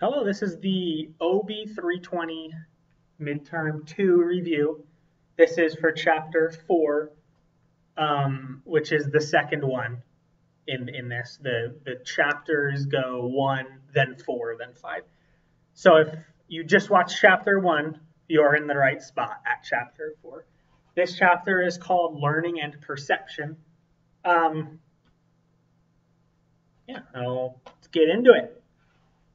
Hello, this is the OB 320 midterm 2 review. This is for chapter 4, which is the second one in this. The chapters go 1, then 4, then 5. So if you just watch chapter 1, you're in the right spot at chapter 4. This chapter is called Learning and Perception. Um, let's get into it.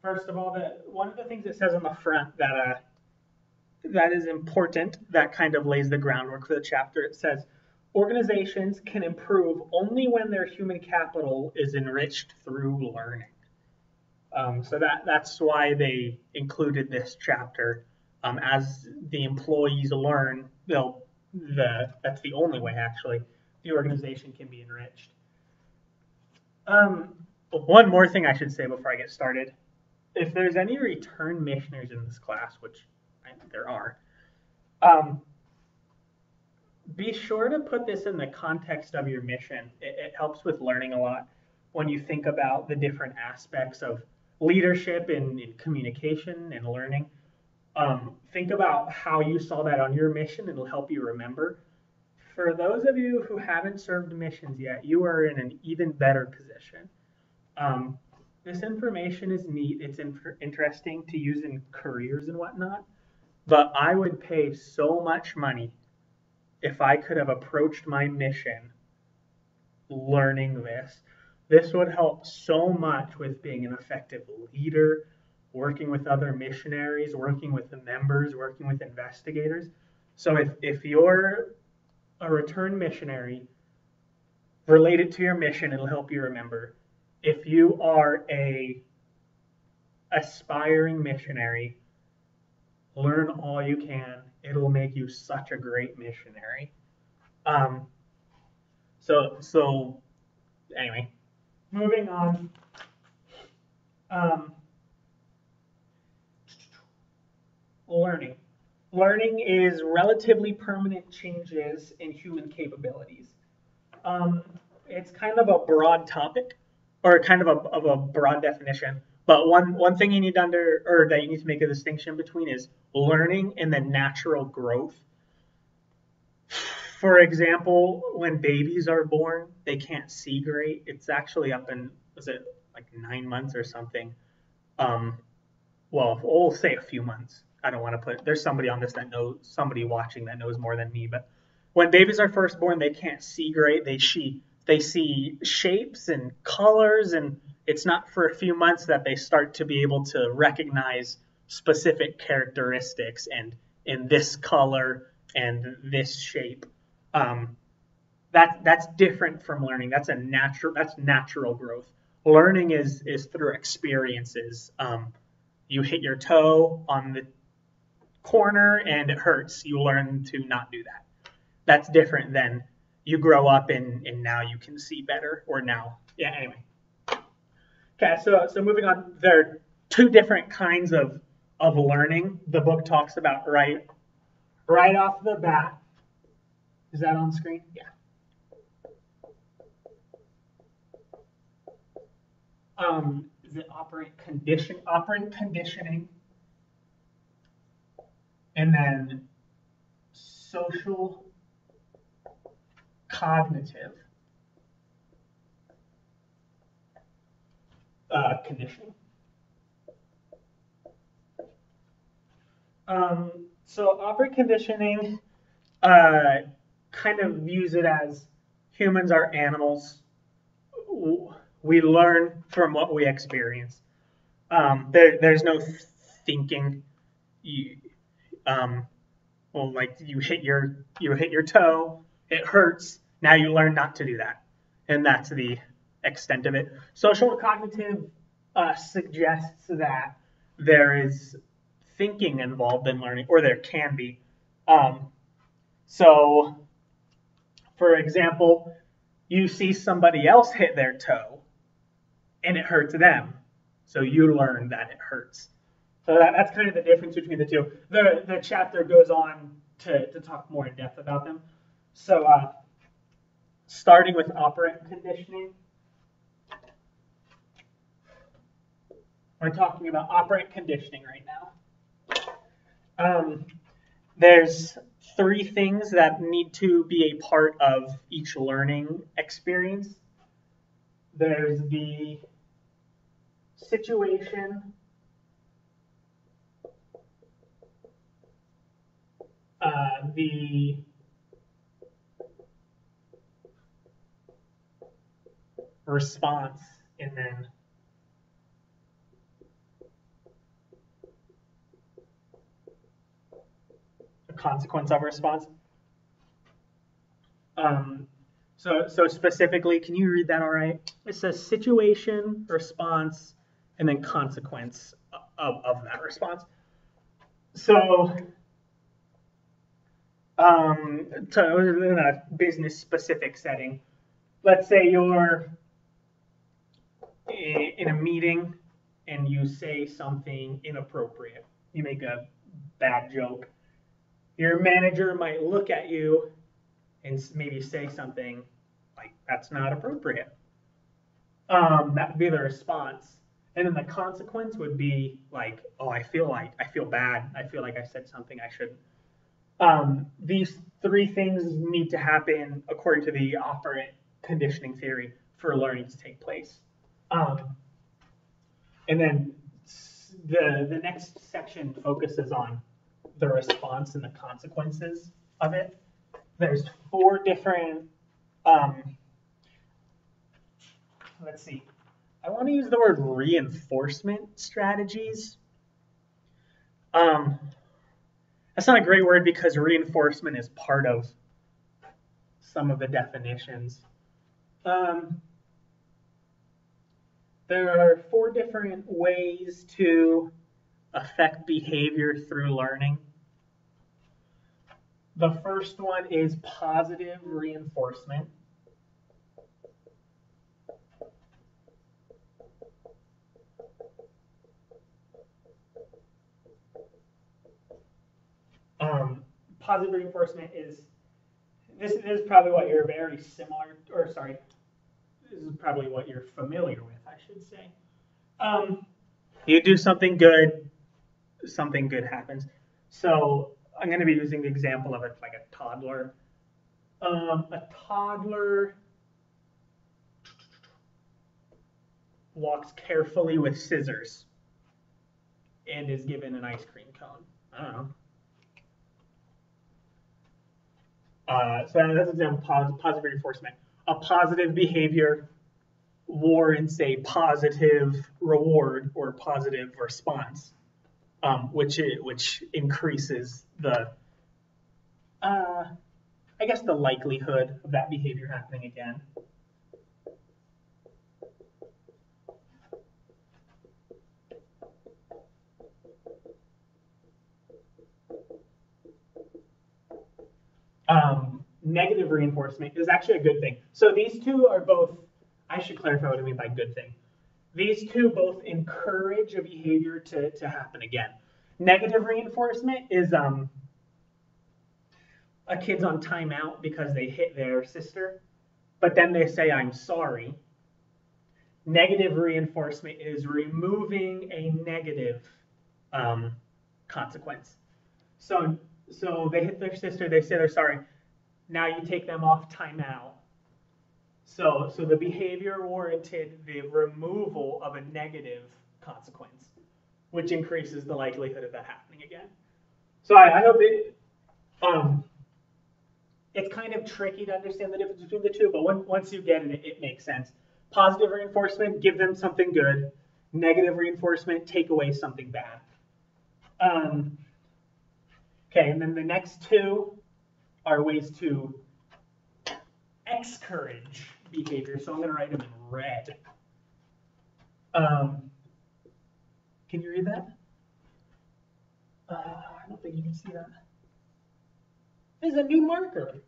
First of all, one of the things it says on the front that is important, that kind of lays the groundwork for the chapter. It says, organizations can improve only when their human capital is enriched through learning. So that's why they included this chapter. As the employees learn, that's the only way, actually, the organization can be enriched. One more thing I should say before I get started. If there's any return missioners in this class, which I think there are, be sure to put this in the context of your mission. It helps with learning a lot when you think about the different aspects of leadership in communication and learning. Think about how you saw that on your mission. It'll help you remember. For those of you who haven't served missions yet, you are in an even better position. This information is neat. It's interesting to use in careers and whatnot. But I would pay so much money if I could have approached my mission learning this. This would help so much with being an effective leader, working with other missionaries, working with the members, working with investigators. So if you're a return missionary, related to your mission, it'll help you remember. If you are a aspiring missionary, learn all you can. It'll make you such a great missionary. So anyway, moving on. Learning. Learning is relatively permanent changes in human capabilities. It's kind of a broad topic, or kind of a broad definition. But one thing you need to that you need to make a distinction between is learning and then natural growth. For example, when babies are born, they can't see great. It's actually up in, was it like 9 months or something? Well, we'll say a few months. I don't want to put, there's somebody on this that knows, somebody watching that knows more than me. But when babies are first born, they can't see great. They see shapes and colors, and it's not for a few months that they start to be able to recognize specific characteristics and in this color and this shape. That's different from learning. That's natural growth. Learning is through experiences. You hit your toe on the corner and it hurts. You learn to not do that. That's different than you grow up and now you can see better, or now. Yeah, anyway. Okay, so moving on, there are two different kinds of learning the book talks about right off the bat. Is that on screen? Yeah. Is it operant conditioning, and then social cognitive conditioning. So operant conditioning kind of views it as humans are animals. We learn from what we experience. There's no thinking. Like you hit your toe, it hurts. Now you learn not to do that, and that's the extent of it. Social cognitive suggests that there is thinking involved in learning, or there can be. So, for example, you see somebody else hit their toe, and it hurts them. So you learn that it hurts. So that's kind of the difference between the two. The chapter goes on to talk more in depth about them. So starting with operant conditioning. We're talking about operant conditioning right now. There's three things that need to be a part of each learning experience. There's the situation, the response, and then the consequence of response. So specifically, can you read that all right? It says situation, response, and then consequence of that response. So in a business specific setting, let's say you're in a meeting and you say something inappropriate. You make a bad joke. Your manager might look at you and maybe say something like, that's not appropriate. That would be the response. And then the consequence would be like, oh, I feel bad. I feel like I said something I shouldn't. These three things need to happen according to the operant conditioning theory for learning to take place. And then the next section focuses on the response and the consequences of it. There's four different, let's see, I want to use the word reinforcement strategies. That's not a great word because reinforcement is part of some of the definitions. There are four different ways to affect behavior through learning. The first one is positive reinforcement. Positive reinforcement is, this is probably what you're very similar, or sorry, this is probably what you're familiar with, I should say. You do something good happens. So I'm going to be using the example of it like a toddler. A toddler walks carefully with scissors and is given an ice cream cone. I don't know. So that's an example of positive reinforcement. A positive behavior warrants a positive reward or positive response, which increases the, I guess, the likelihood of that behavior happening again. Negative reinforcement is actually a good thing. So these two are both, I should clarify what I mean by good thing. These two both encourage a behavior to happen again. Negative reinforcement is a kid's on timeout because they hit their sister, but then they say, I'm sorry. Negative reinforcement is removing a negative consequence. So they hit their sister, they say they're sorry. Now you take them off timeout. So the behavior warranted the removal of a negative consequence, which increases the likelihood of that happening again. So I hope it's kind of tricky to understand the difference between the two, but once you get it, it makes sense. Positive reinforcement, give them something good. Negative reinforcement, take away something bad. Okay, and then the next two are ways to encourage behavior. So I'm going to write them in red. Can you read that? I don't think you can see that. There's a new marker.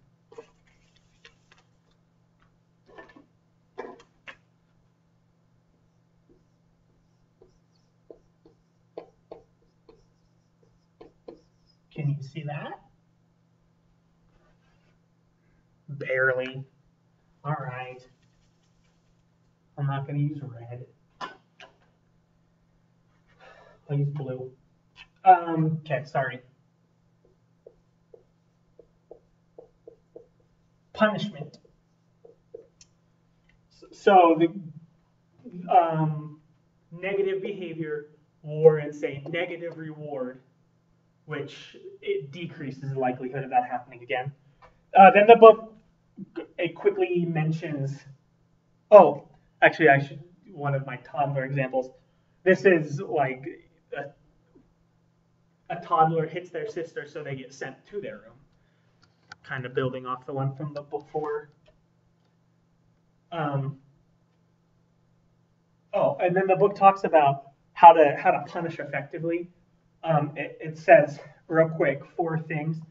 Can you see that? Barely. All right. I'm not going to use red. I'll use blue. Okay, sorry. Punishment. So the negative behavior warrants a negative reward, which it decreases the likelihood of that happening again. Then the book it quickly mentions, oh, actually, one of my toddler examples. This is like a toddler hits their sister, so they get sent to their room. Kind of building off the one from the before. And then the book talks about how to punish effectively. It says real quick 4 things.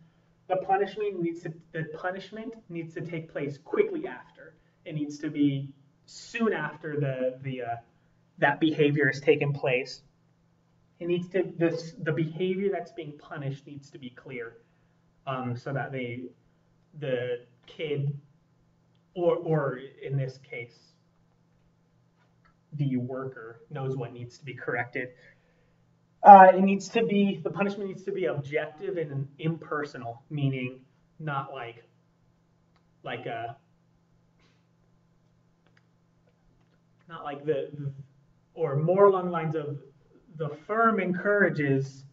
The punishment needs to take place quickly after. It needs to be soon after that behavior has taken place. It needs to the behavior that's being punished needs to be clear, so that the kid or in this case the worker knows what needs to be corrected. The punishment needs to be objective and impersonal, meaning not like or more along the lines of the firm encourages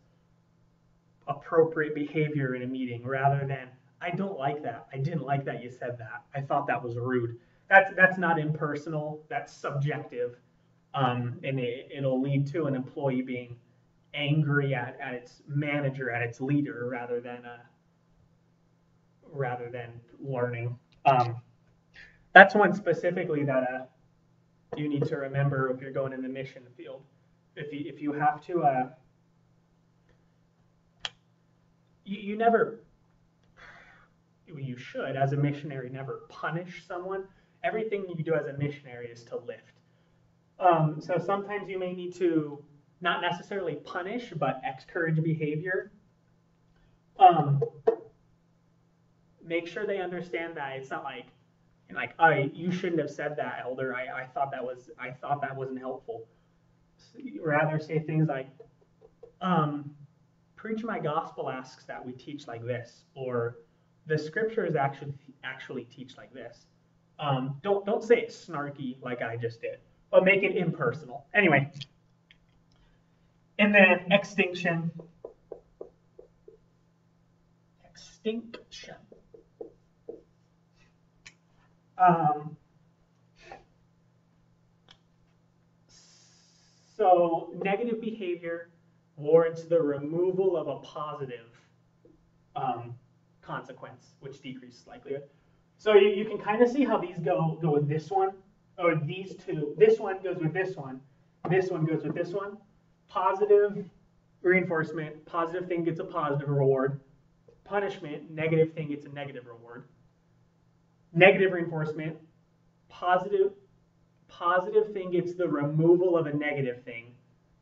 appropriate behavior in a meeting rather than I don't like that. I didn't like that you said that. I thought that was rude. That's not impersonal. That's subjective, and it'll lead to an employee being angry at its manager, at its leader, rather than learning. That's one specifically that you need to remember if you're going in the mission field. If you have to, you should, as a missionary, never punish someone. Everything you do as a missionary is to lift. So sometimes you may need to not necessarily punish, but encourage behavior. Make sure they understand that it's not like, you shouldn't have said that, elder. I thought that wasn't helpful. Rather say things like, preach my gospel asks that we teach like this, or the scriptures actually teach like this. Don't say it snarky like I just did, but make it impersonal. Anyway, and then extinction. So negative behavior warrants the removal of a positive consequence, which decreases likelihood. So you can kind of see how these go with this one, or these two. This one goes with this one. This one goes with this one. Positive reinforcement, positive thing gets a positive reward. Punishment, negative thing gets a negative reward. Negative reinforcement, positive thing gets the removal of a negative thing.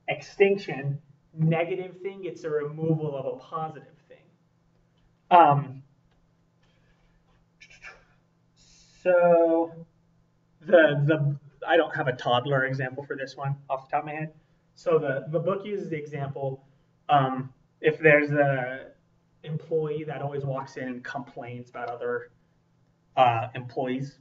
Extinction, negative thing gets a removal of a positive thing. So I don't have a toddler example for this one off the top of my head. So the book uses the example, if there's a employee that always walks in and complains about other employees.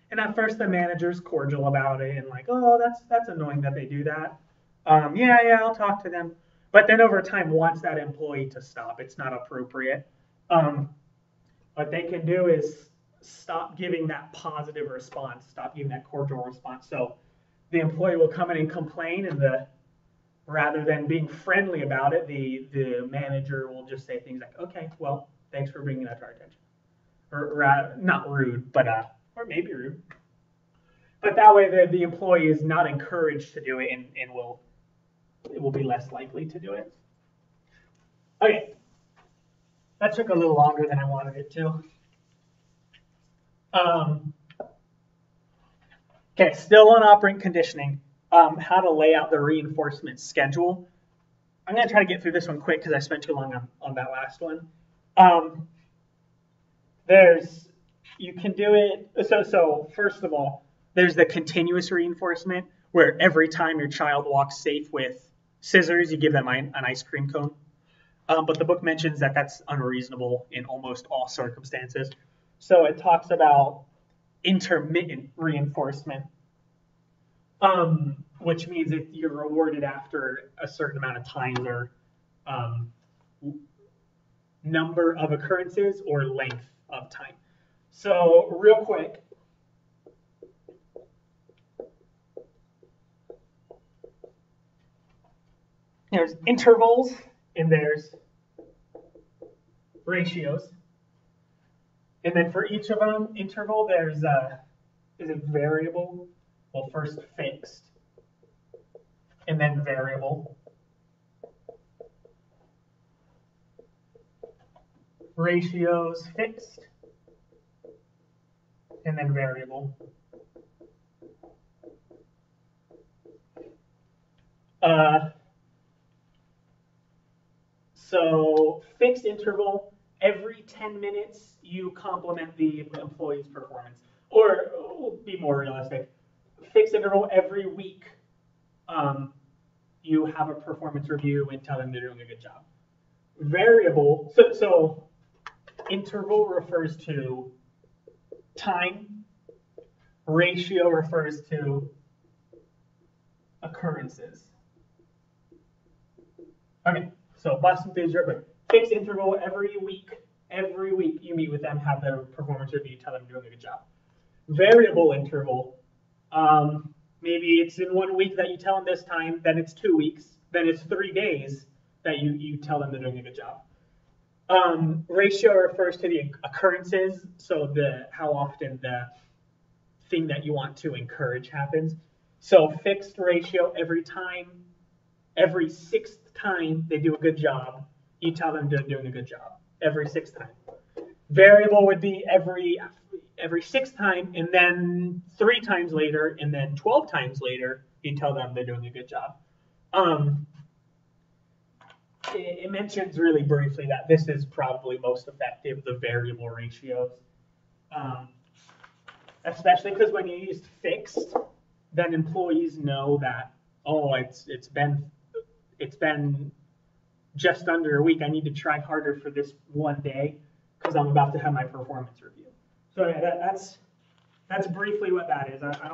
And at first the manager's cordial about it and like, oh, that's annoying that they do that. Yeah, I'll talk to them. But then over time wants that employee to stop. It's not appropriate. What they can do is stop giving that positive response, stop giving that cordial response. So the employee will come in and complain, and rather than being friendly about it, the manager will just say things like, okay, well, thanks for bringing that to our attention. Or not rude, but or maybe rude. But that way the employee is not encouraged to do it and will be less likely to do it. Okay. That took a little longer than I wanted it to. Okay, still on operant conditioning, how to lay out the reinforcement schedule. I'm going to try to get through this one quick because I spent too long on that last one. You can do it, so first of all, there's the continuous reinforcement where every time your child walks safe with Scissors, you give them an ice cream cone. But the book mentions that that's unreasonable in almost all circumstances. So it talks about intermittent reinforcement, which means that you're rewarded after a certain amount of times or um, number of occurrences or length of time. So real quick, there's intervals and there's ratios. And then for each of them, interval, there's is it variable? Well, first fixed, and then variable. Ratios, fixed, and then variable. So fixed interval, every 10 minutes you complement the employee's performance. Or we'll be more realistic, fixed interval every week you have a performance review and tell them they're doing a good job. Variable, so interval refers to time, ratio refers to occurrences. Okay, so Boston Thieves River, fixed interval every week you meet with them, have their performance review, tell them you're doing a good job. Variable interval, maybe it's in 1 week that you tell them this time, then it's 2 weeks, then it's 3 days that you tell them they're doing a good job. Ratio refers to the occurrences, so how often the thing that you want to encourage happens. So fixed ratio, every 6th time they do a good job, you tell them they're doing a good job, every 6th time. Variable would be every 6th time, and then 3 times later, and then 12 times later, you tell them they're doing a good job. It mentions really briefly that this is probably most effective, the variable ratios. Especially because when you use fixed, then employees know that, oh, it's been just under a week. I need to try harder for this 1 day because I'm about to have my performance review. So yeah, that's briefly what that is. I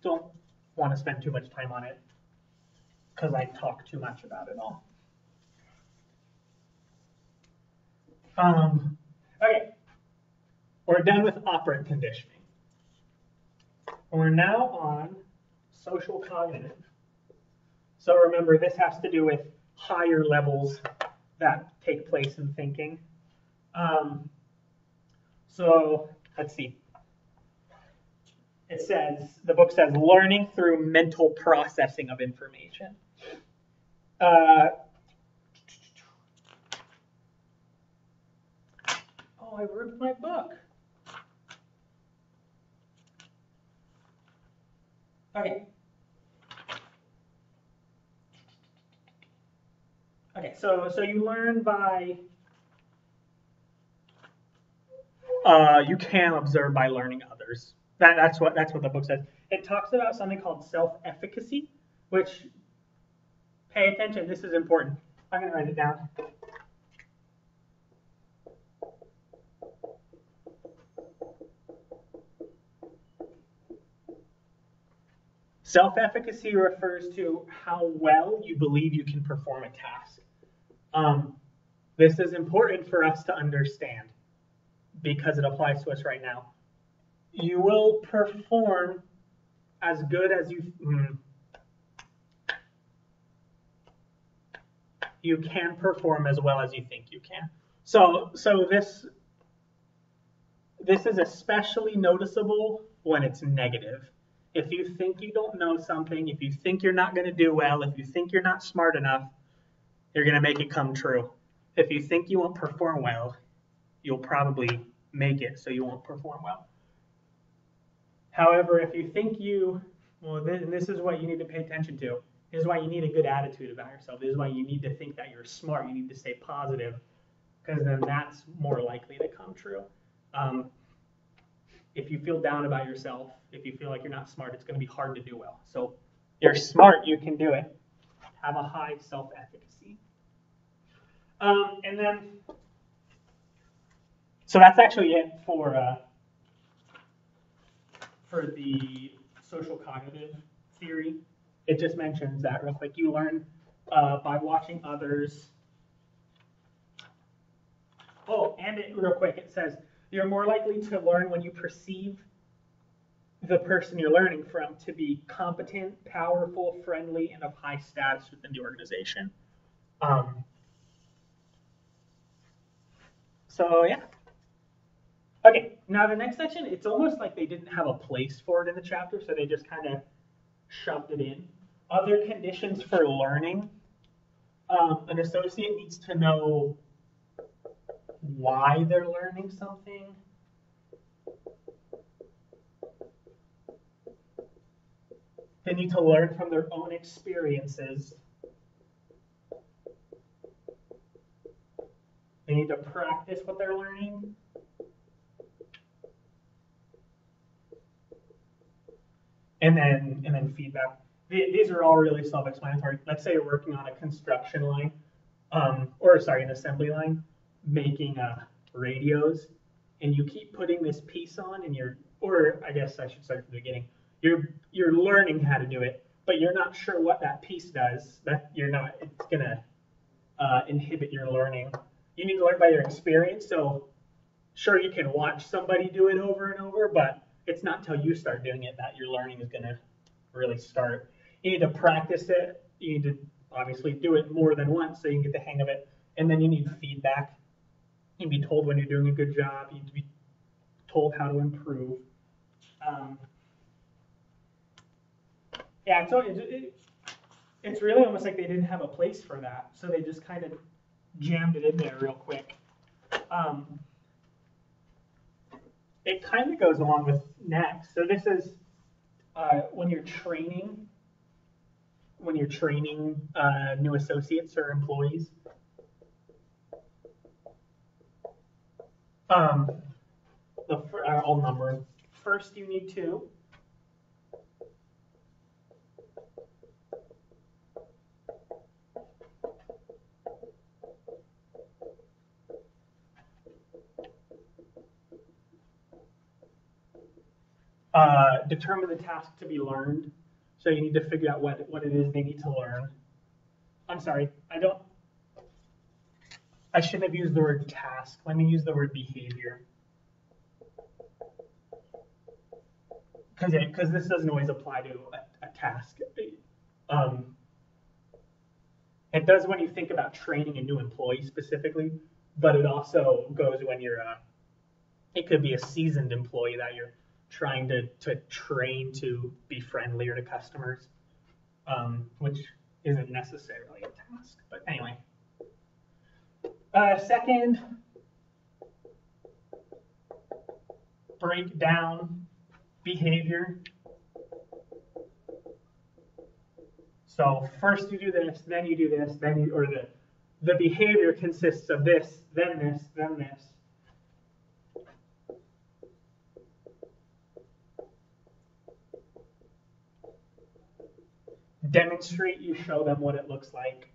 don't want to spend too much time on it because I talk too much about it all. Okay, we're done with operant conditioning. We're now on social cognitive. So remember, this has to do with higher levels that take place in thinking. So let's see. The book says, learning through mental processing of information. I ripped my book. Okay. Okay, so you learn by, you can observe by learning others. That's what the book says. It talks about something called self-efficacy, which, pay attention, this is important. I'm going to write it down. Self-efficacy refers to how well you believe you can perform a task. This is important for us to understand because it applies to us right now. You will perform as good as you can perform as well as you think you can. So this is especially noticeable when it's negative. If you think you don't know something, if you think you're not going to do well, if you think you're not smart enough, you're going to make it come true. If you think you won't perform well, you'll probably make it so you won't perform well. However, if you think this is what you need to pay attention to. This is why you need a good attitude about yourself. This is why you need to think that you're smart. You need to stay positive, because then that's more likely to come true. If you feel down about yourself, if you feel like you're not smart, it's going to be hard to do well. So you're smart, you can do it. have a high self-efficacy. And then, so that's actually it for the social cognitive theory. It just mentions that real quick. You learn by watching others. Oh, and real quick, it says you're more likely to learn when you perceive the person you're learning from to be competent, powerful, friendly, and of high status within the organization. So yeah. Okay, now the next section, it's almost like they didn't have a place for it in the chapter, so they just kind of shoved it in. Other conditions for learning. An associate needs to know why they're learning something. They need to learn from their own experiences. They need to practice what they're learning. And then feedback. These are all really self-explanatory. Let's say you're working on a construction line, an assembly line, making radios, and you keep putting this piece on, and or I guess I should start from the beginning. You're learning how to do it, but you're not sure what that piece does. It's gonna inhibit your learning. You need to learn by your experience. So sure, you can watch somebody do it over and over, but it's not until you start doing it that your learning is gonna really start. You need to practice it. You need to obviously do it more than once so you can get the hang of it. And then you need feedback. You need to be told when you're doing a good job. You need to be told how to improve. So it's really almost like they didn't have a place for that, so they just kind of jammed it in there real quick. It kind of goes along with next. So this is when you're training new associates or employees. I'll number. First, you need to determine the task to be learned. So you need to figure out what it is they need to learn. I'm sorry, I shouldn't have used the word task. Let me use the word behavior. Because this doesn't always apply to a task. It does when you think about training a new employee specifically, but it also goes when you're, it could be a seasoned employee that you're trying to train to be friendlier to customers, which isn't necessarily a task. But anyway. Second, break down behavior. So first you do this, then you do this, the behavior consists of this, then this, then this. Demonstrate, you show them what it looks like.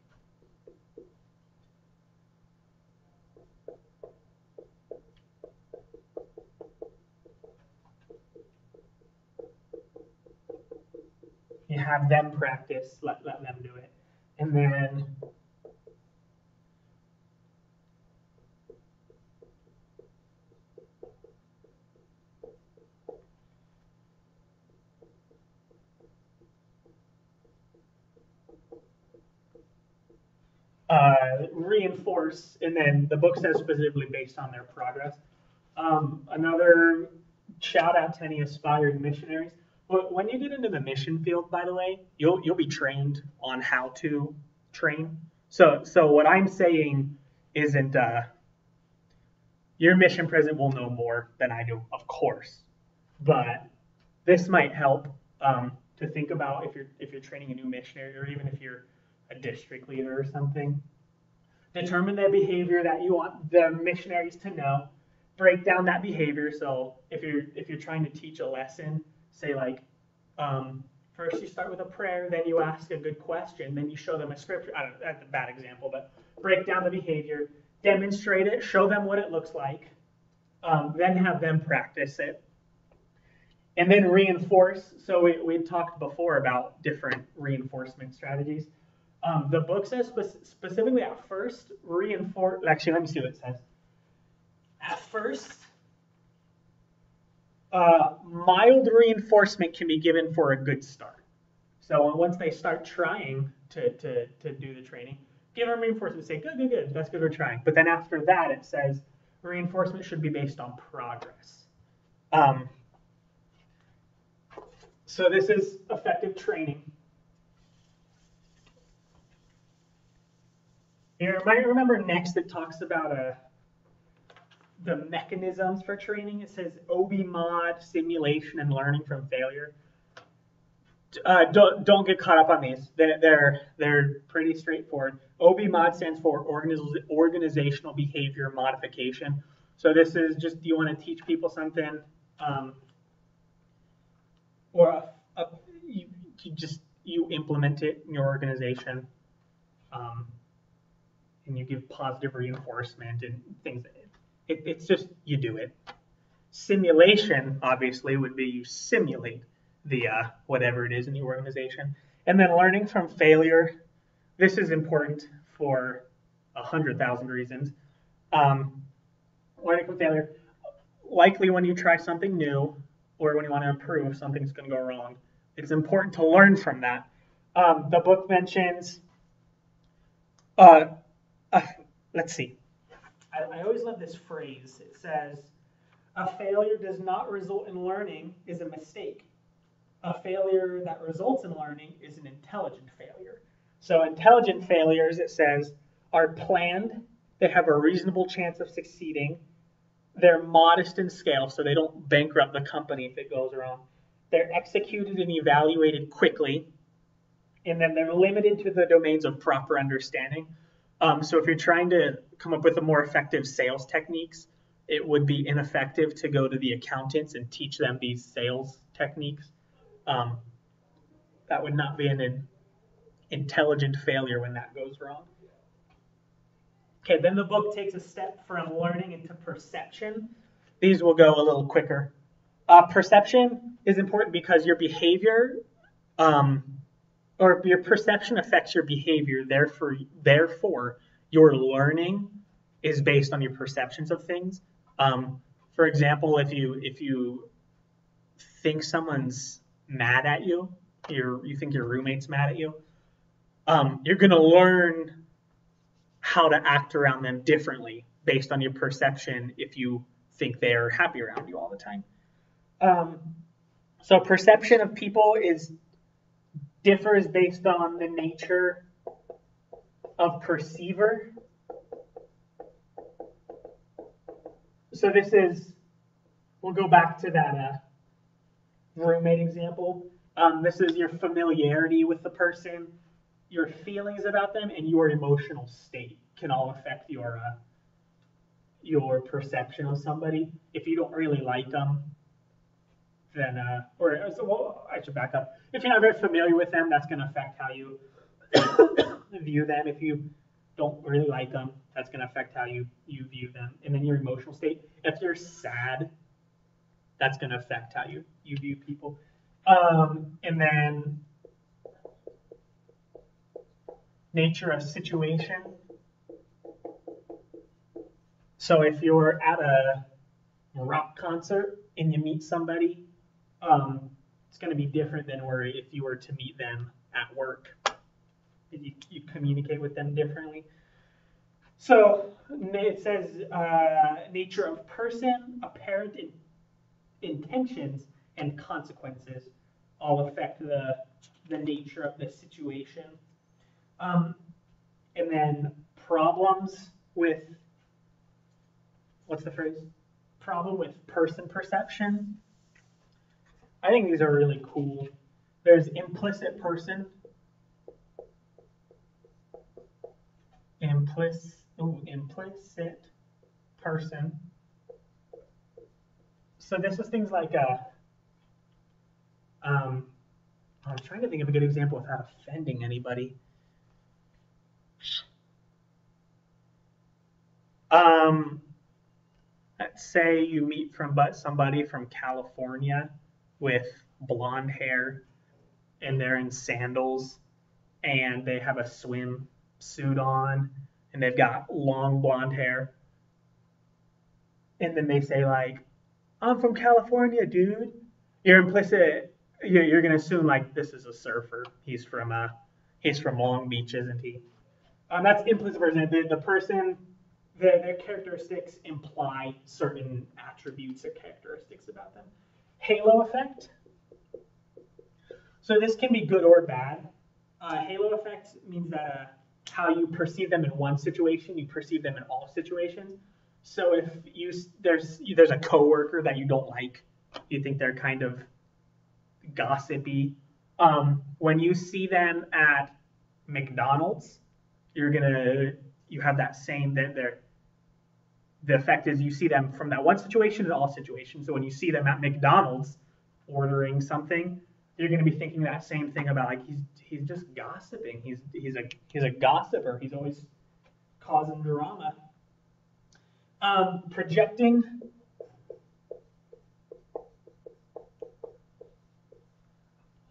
You have them practice, let them do it. And then reinforce, and then the book says specifically based on their progress. Another shout out to any aspiring missionaries. When you get into the mission field, by the way, you'll be trained on how to train. So what I'm saying isn't your mission president will know more than I do, of course, but this might help to think about if you're training a new missionary, or even if you're a district leader or something. Determine the behavior that you want the missionaries to know. Break down that behavior. So if you're trying to teach a lesson, say like First, you start with a prayer, then you ask a good question, then you show them a scripture. I don't know, that's a bad example, but break down the behavior, demonstrate it, show them what it looks like, then have them practice it. And then reinforce. So we talked before about different reinforcement strategies. The book says specifically at first, reinforce. Actually, let me see what it says. At first, mild reinforcement can be given for a good start. So once they start trying to do the training, give them reinforcement. Say, good, good, good. That's good, we're trying. But then after that, it says reinforcement should be based on progress. So this is effective training. You might remember next it talks about the mechanisms for training. It says OB-MOD, simulation, and learning from failure. Don't get caught up on these. They're pretty straightforward. OB-MOD stands for organizational behavior modification. So this is just, do you want to teach people something, or you implement it in your organization, and you give positive reinforcement and things. It's just, you do it. Simulation, obviously, would be you simulate the whatever it is in the organization. And then learning from failure. This is important for 100,000 reasons. Learning from failure. Likely when you try something new or when you want to improve, something's going to go wrong. It's important to learn from that. The book mentions, let's see. I always love this phrase. It says, a failure does not result in learning is a mistake. A failure that results in learning is an intelligent failure. So intelligent failures, it says, are planned, they have a reasonable chance of succeeding, they're modest in scale, so they don't bankrupt the company if it goes wrong. They're executed and evaluated quickly, and then they're limited to the domains of proper understanding. So if you're trying to come up with a more effective sales techniques, it would be ineffective to go to the accountants and teach them these sales techniques. That would not be an intelligent failure when that goes wrong. Okay, then the book takes a step from learning into perception. These will go a little quicker. Perception is important because your behavior, or your perception affects your behavior. Therefore, your learning is based on your perceptions of things. For example, if you think someone's mad at you, you think your roommate's mad at you, you're going to learn how to act around them differently based on your perception if you think they're happy around you all the time. So perception of people differs based on the nature of perceiver. So we'll go back to that roommate example. This is your familiarity with the person, your feelings about them, and your emotional state can all affect your perception of somebody. If you don't really like them, then, I should back up. If you're not very familiar with them, that's going to affect how you view them. If you don't really like them, that's going to affect how you view them. And then your emotional state. If you're sad, that's going to affect how you view people. And then nature of situation. So if you're at a rock concert and you meet somebody, it's going to be different than if you were to meet them at work. You communicate with them differently. So it says nature of person, apparent intentions, and consequences all affect the nature of the situation. And then problems with, what's the phrase? Problem with person perception. I think these are really cool. There's implicit person. Implicit person. So this is things like I'm trying to think of a good example without offending anybody. Let's say you meet somebody from California with blonde hair and they're in sandals and they have a swim suit on and they've got long blonde hair. And then they say like, I'm from California, dude. You're implicit. You're gonna assume like this is a surfer. He's from Long Beach, isn't he? That's implicit version. The person, their characteristics imply certain attributes or characteristics about them. Halo effect. So this can be good or bad. Halo effect means that how you perceive them in one situation, you perceive them in all situations. So if there's a coworker that you don't like, you think they're kind of gossipy. When you see them at McDonald's, you have that same the effect is you see them from that one situation in all situations. So when you see them at McDonald's ordering something, you're going to be thinking that same thing about like he's just gossiping. He's a gossiper. He's always causing drama. Projecting.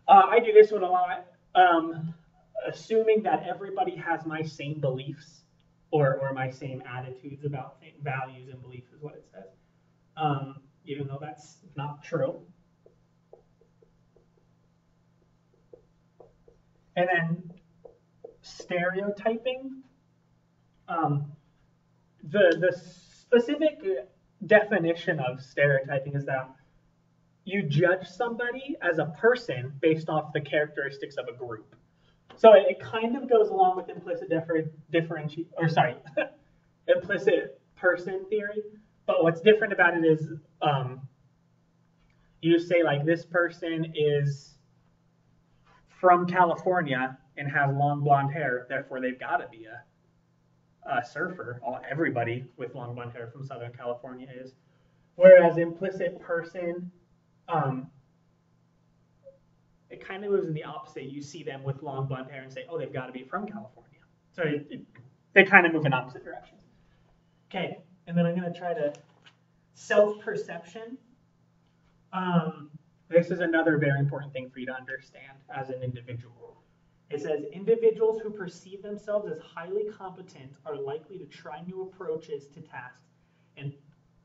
I do this one a lot. Assuming that everybody has my same beliefs or my same attitudes about values and beliefs is what it says. Even though that's not true. And then stereotyping. The specific definition of stereotyping is that you judge somebody as a person based off the characteristics of a group. So it kind of goes along with implicit implicit person theory. But what's different about it is you say like this person is from California and has long blonde hair, therefore they've got to be a surfer. Everybody with long blonde hair from Southern California is. Whereas implicit person, it kind of moves in the opposite. You see them with long blonde hair and say, oh, they've got to be from California. So they kind of move in opposite directions. Okay, and then I'm going to try to self-perception. This is another very important thing for you to understand as an individual. It says individuals who perceive themselves as highly competent are likely to try new approaches to tasks and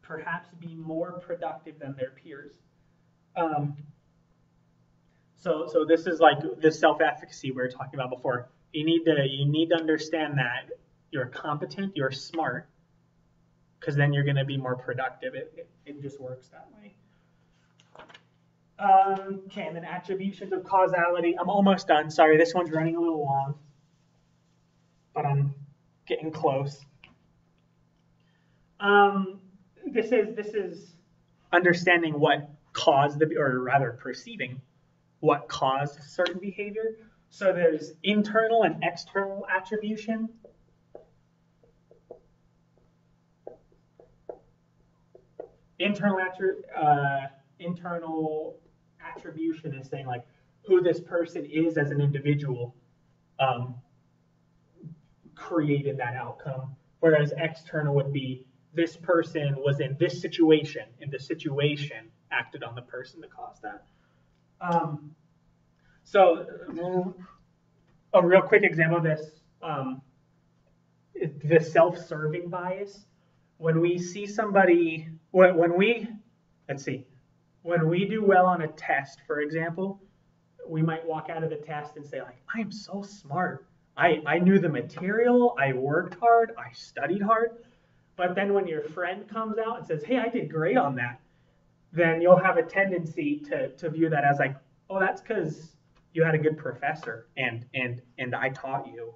perhaps be more productive than their peers. So this is like this self-efficacy we were talking about before. You need to understand that you're competent, you're smart, because then you're going to be more productive. It just works that way. Okay, and then attributions of causality. I'm almost done. Sorry, this one's running a little long, but I'm getting close. This is understanding what caused or rather perceiving what caused certain behavior. So there's internal and external attribution. Internal attribution is saying like who this person is as an individual created that outcome, whereas external would be this person was in this situation and the situation acted on the person to cause that. So a real quick example of this, the self-serving bias. When we see somebody, when we do well on a test, for example, we might walk out of the test and say like, I am so smart. I knew the material, I worked hard, I studied hard. But then when your friend comes out and says, hey, I did great on that, then you'll have a tendency to view that as like, oh, that's because you had a good professor and I taught you.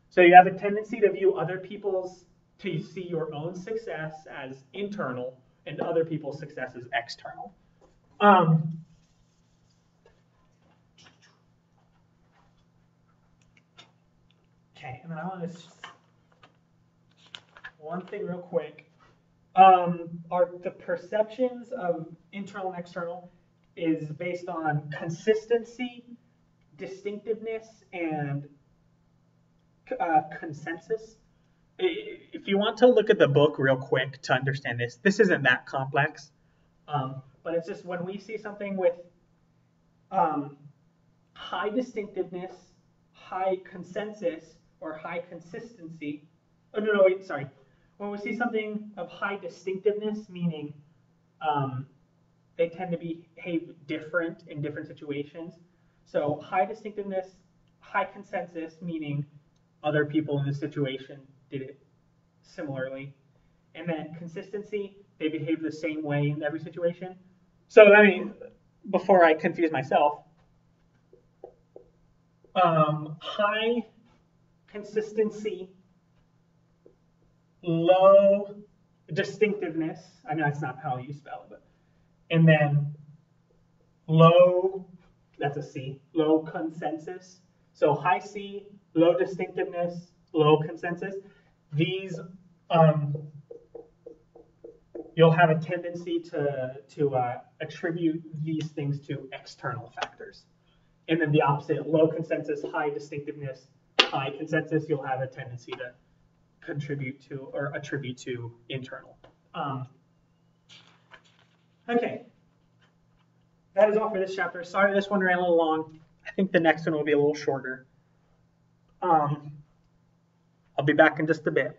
So you have a tendency to view to see your own success as internal and other people's success as external. Okay, and then I want to one thing real quick. Are the perceptions of internal and external, is based on consistency, distinctiveness, and consensus. If you want to look at the book real quick to understand this isn't that complex, but it's just when we see something with high distinctiveness, high consensus, or high consistency. Oh, no, wait, sorry. When we see something of high distinctiveness, meaning they tend to behave different in different situations. So high distinctiveness, high consensus, meaning other people in the situation did it similarly. And then consistency, they behave the same way in every situation. So, I mean, before I confuse myself, high consistency, low distinctiveness. I know that's not how you spell it, but and then low, that's a C, low consensus. So high C, low distinctiveness, low consensus. These you'll have a tendency to attribute these things to external factors. And then the opposite, low consensus, high distinctiveness, high consensus, you'll have a tendency to contribute to or attribute to internal. Okay, that is all for this chapter. Sorry this one ran a little long. I think the next one will be a little shorter. I'll be back in just a bit.